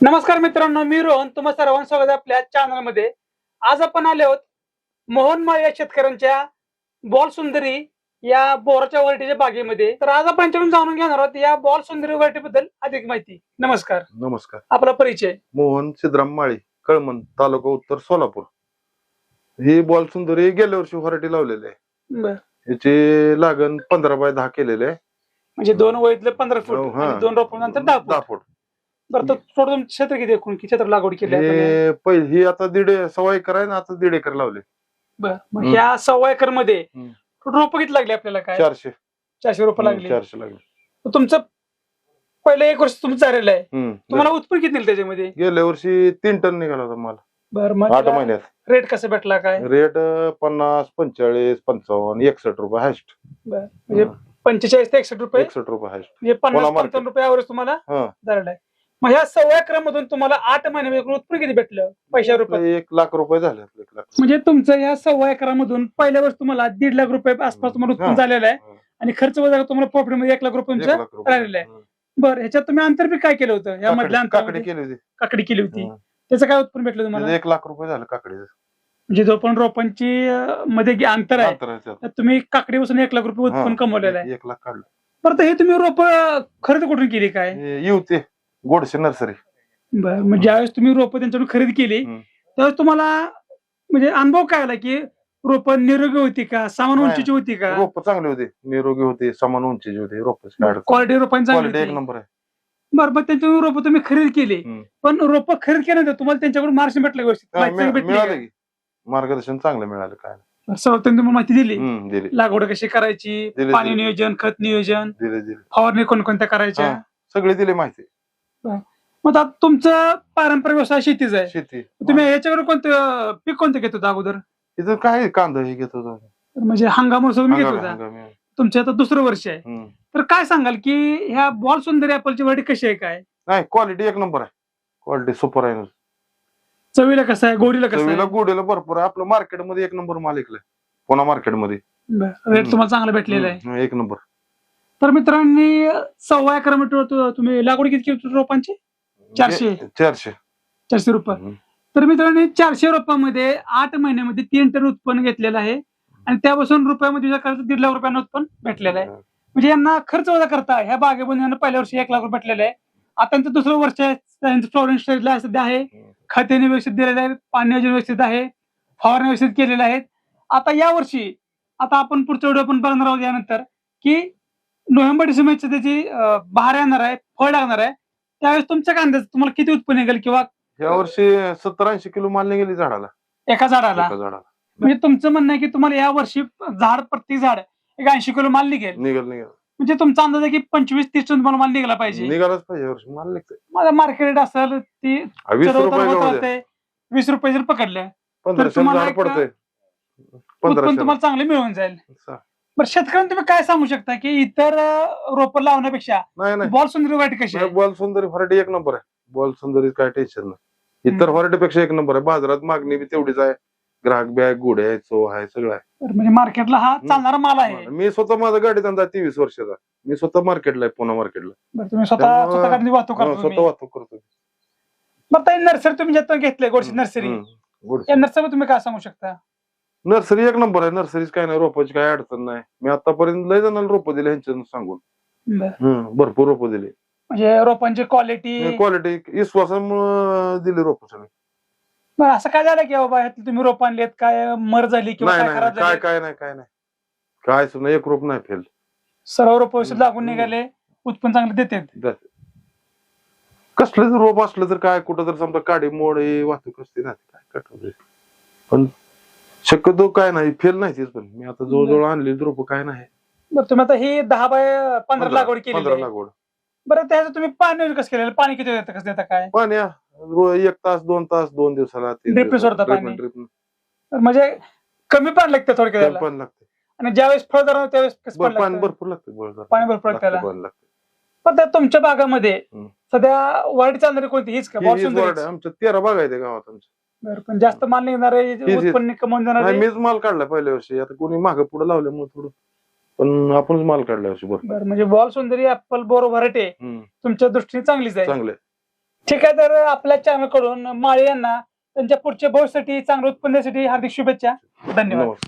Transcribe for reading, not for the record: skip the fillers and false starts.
नमस्कार मित्रांनो, मी रोहन तुम्हा सर्वांचं स्वागत आहे आपल्या चॅनल मध्ये. आज आपण आले आहोत मोहनमाळ या शेतकऱ्यांच्या बॉल सुंदरी या बोराच्या व्हरायटीच्या बागेमध्ये. तर आज आपण यांच्याकडून जाणून घेणार आहोत या बॉल सुंदरी व्हरायटी बद्दल अधिक माहिती. नमस्कार. नमस्कार. आपला परिचय. मोहन सिद्धराम माळी, कळमन, तालुका उत्तर सोलापूर. ही बॉल सुंदरी गेल्या वर्षी व्हरायटी लावलेली आहे. बर, याची लागण 15x10 केलेली आहे. म्हणजे दोन वळीतले 15 फूट हा. आणि दोन रोपांनंतर 10 10 फूट. फूट. बरं, तर थोडं क्षेत्र किती एकूण किती क्षेत्र लागवड केली आपण? हे पहिली ही आता 1.5 एकर आहे ना, आता 1.5 एकर लावले. बर, मग ह्या 1.25 एकर मध्ये हम्म. रोप किती लागले आपल्याला? काय 400 रोप लागली? 400 लागले. तर तुमचं पहिलं एक वर्ष तुमचं झालेलं आहे. हम्म. तुम्हाला उत्पन्न किती निघालं त्याच्यामध्ये? गेल्या वर्षी 3 टन निघाला होता माल. बर, मग 8 महिन्यात रेट कसं भेटला काय? रेट 50, 45, 55, 61 रुपये हायस्ट. बर, म्हणजे 45 ते 61 रुपये, 61 रुपये हायस्ट. म्हणजे 50 पुन्हा market. 55 रुपये ॲव्हरेज तुम्हाला हा. झालेला आहे. मग ह्या 1.25 एकरामधून तुम्हाला 8 महिन्यामध्ये उत्पन्न किती भेटलं पैशा रुपये? 1 लाख रुपये झाले. 1 लाख. म्हणजे तुमचं या 1.25 एकरामधून पहिल्या वर्ष तुम्हाला 1.5 लाख रुपये आसपास तुम्हाला उत्पन्न झालेलं आहे आणि खर्च वजा तुम्हाला प्रॉफिट मध्ये 1 लाख रुपये 1 तुमचं लाख रुपये राहिलेलं आहे. बरं, ह्याच्यात तुम्ही आंतरपीक काय केलं होतं? या मधल्या काकडी अंतरामध्ये केली होती. काकडी केली होती. हं. त्याचं काय उत्पन्न भेटलं तुम्हाला? त्याचं 1 लाख रुपये झालं काकडीचं. म्हणजे जो पण रोपांची मध्ये जे अंतर आहे अंतर आहे त्यात. त्यात तुम्ही काकडीपासून 1 लाख रुपये उत्पन्न कमवलेलं आहे. 1 लाख काढलं. बरं, तर हे तुम्ही रोप खरेदी कुठून केली काय? हे येऊते गोडसे नर्सरी. बरं, मग ज्यावेळेस तुम्ही रोप त्यांच्याकडून खरेदी केली हं. त्यावेळेस तुम्हाला म्हणजे अनुभव काय आला की रोप निरोगी होती का, समान नाही. उंचीची होती का? रोप चांगले होते, निरोगी होते, समान उंचीचे होते. रोप क्वालिटी रोपांची चांगली क्वालिटी 1 होती. नंबर आहे. बरं, मग त्यांच्याकडून रोप तुम्ही खरेदी केली, हं. पण रोप खरेदी केल्यानंतर तुम्हाला त्यांच्याकडून मार्गदर्शन भेटलं व्यवस्थित? हा, माहिती चांगली भेटली मिळालं का? की मार्गदर्शन चांगलं मिळालं. काय सर्व त्यांनी तुम्हाला माहिती दिली? दिले लागवड कशी करायची, दिली, पाणी दिली. नियोजन, खत नियोजन, दिले दिले फवारणी कोणकोणत्या करायच्या? हा, सगळे दिले माहिती. मग आता तुमचं पारंपरिक व्यवसाय शेतीच आहे. शेती तुम्ही याच्याकडे कोणतं पीक कोणतं घेत होता अगोदर? इथं काय कांदा हे घेत होतो. म्हणजे हंगामावर तुम्ही घेत हंगामी- होता. हंगामी. तुमचं आता दुसरं वर्ष आहे. हं. तर काय सांगाल की ह्या बॉल सुंदरी ऍपलची व्हरायटी कशी आहे? काय नाही, क्वालिटी 1 नंबर आहे. क्वालिटी सुपर आहे. चवीला कसं आहे, गोडीला कसं चवीला आहे? गोडीला भरपूर आहे. आपलं मार्केटमध्ये 1 नंबर माल विकलाय. पुन्हा मार्केटमध्ये रेट तुम्हाला चांगला भेटलेला आहे. 1 नंबर. तर मित्रांनी 1.25 एकरामध्ये तुम्ही लागवड किती केली रोपांची? 400 400 रुपये. हं. तर मित्रांनी 400 रोपांमध्ये 8 महिन्यामध्ये 3 टन उत्पन्न घेतलेलं आहे आणि त्यापासून रुपयामध्ये विचार करायचं 1.5 लाख रुपयांना उत्पन्न भेटलेलं आहे. म्हणजे यांना खर्च वजा करता ह्या बागेमध्ये यांना पहिल्या वर्षी 1 लाख रुपये भेटलेले आहे. आता त्यांचं दुसरं वर्ष आहे, त्यांचं फ्लॉरिंग स्टेजला सध्या आहे. खतेने व्यवस्थित दिलेले आहेत, पाणी नियोजन व्यवस्थित आहे, फवारणी व्यवस्थित केलेले आहेत. आता या वर्षी आता आपण पुढच्या व्हिडिओ पण बघणार आहोत यानंतर की नोव्हेंबर डिसेंबरची त्याची बहार येणार आहे, फळ लागणार आहे. त्यावेळेस तुमच्या कांद्याचं तुम्हाला किती उत्पन्न निघेल किंवा या वर्षी 70-80 किलो माल निघेली झाडाला. एका झाडाला? एका झाडाला म्हणजे तुमचं म्हणणं आहे की तुम्हाला या वर्षी प्रत्येक झाड एक 80 किलो माल निघेल. निघाल म्हणजे तुमचा अंदाज आहे की 25-30 टन तुम्हाला माल निघाला पाहिजे. निघालाच पाहिजे. या वर्षी माल निघतोय. माझा मार्केट रेट असेल ती 20 रुपये होत गावाला. होते 20 रुपये जर पकडले 1500 तुम्हाला झाड एक पडतंय. उत्पन्न 1500 तुम्हाला चांगले मिळून जाईल. बरं, शेतकऱ्यांना तुम्ही काय सांगू शकता की इतर रोपं लावण्यापेक्षा नाही बॉल सुंदरी व्हरायटी कशी आहे? बॉल सुंदरी व्हरायटी 1 नंबर आहे. बॉल सुंदरी काय टेन्शन नाही. इतर व्हरायटी पेक्षा 1 नंबर आहे. बाजारात मागणी बी तेवढीच आहे. ग्राहक बॅग गुड आहे, चो आहे, सगळं आहे. बरं, म्हणजे मार्केटला हा चालणारा माल आहे. मी स्वतः माझा गाडी धंदा 23 वर्षाचा. मी स्वतः मार्केटला आहे, पुणे मार्केटला. बरं, तुम्ही स्वतः गाडीची वाहतूक करता स्वतः तुम्ही. वाहतूक करतो. बरं, नर्सरी तुम्ही ज्यातून घेतलंय गोडशी नर्सरी, या नर्सरी तुम्ही काय सांगू शकता? नर्सरी 1 नंबर आहे. नर्सरीच काय नाही, रोपाची काय अडचण नाही. मी आतापर्यंत लय जणांना रोपं दिले ह्यांच्यानं सांगून. भरपूर रोपं दिले. म्हणजे रोपांची क्वालिटी क्वालिटी विश्वासामुळे दिली रोपं सगळी. बरं, असं काय झालं की बाबा ह्यातली तुम्ही रोप आणलेत काय मर झाली किंवा नाही काय खराब नाही, झाली? काय नाही काय सुद्धा 1 रोप नाही फेल. सर्व रोप लागून निघाले, उत्पन्न चांगले देतात. कसलं जर रोप असलं तर काय कुठं तर समजा काडी मोड वाहतूक असते ना, काय कटवते. पण शक्यतो काय नाही फेल नाही तेच. पण मी आता जवळजवळ आणली रोप काय नाही. बरं, तुम्ही आता ही 10 बाय 15 लागवड केली. 15 लागवड. बरं, त्याचं तुम्ही पाणी कसं केलेलं? पाणी किती देतं, कसं देता काय? पाणी 1 तास 2 तास 2 दिवसाला 3 Drip ने सोडता पाणी? म्हणजे कमी पाणी लागतं थोडक्यात त्याला. पाणी लागतं. आणि ज्यावेळेस फळदार होतं त्यावेळेस कसं पाणी पाणी लागतं? भरपूर लागतं. पाणी भरपूर लागतं त्याला. पाणी लागतं. पण त्या तुमच्या बागामध्ये हं. सध्या वाढी चालणारी कोणती हीच का? बॉल हीच सुंदरीच? वाढ आहे. आमच्या 13 बाग आहेत गावात आमच्या. बरं, पण जास्त माल निघणारे हीच. उत्पन्न कमवून नाही, जाणारे? मीच माल काढला पहिल्या वर्षी. आता कोणी मागं पुढे लावल्यामुळे थोडं, पण आपणच माल काढल्या वर्षी. बरं, बरं, म्हणजे बॉल सुंदरी ऍपल बोर व्हरायटी हम्म. तुमच्या दृष्टीने चांगलीच आहे. चांगले. ठीक आहे, तर आपल्या चॅनल कडून माळे यांना त्यांच्या पुढच्या भविष्यासाठी चांगल्या उत्पन्नासाठी हार्दिक शुभेच्छा. धन्यवाद. नमस्कार.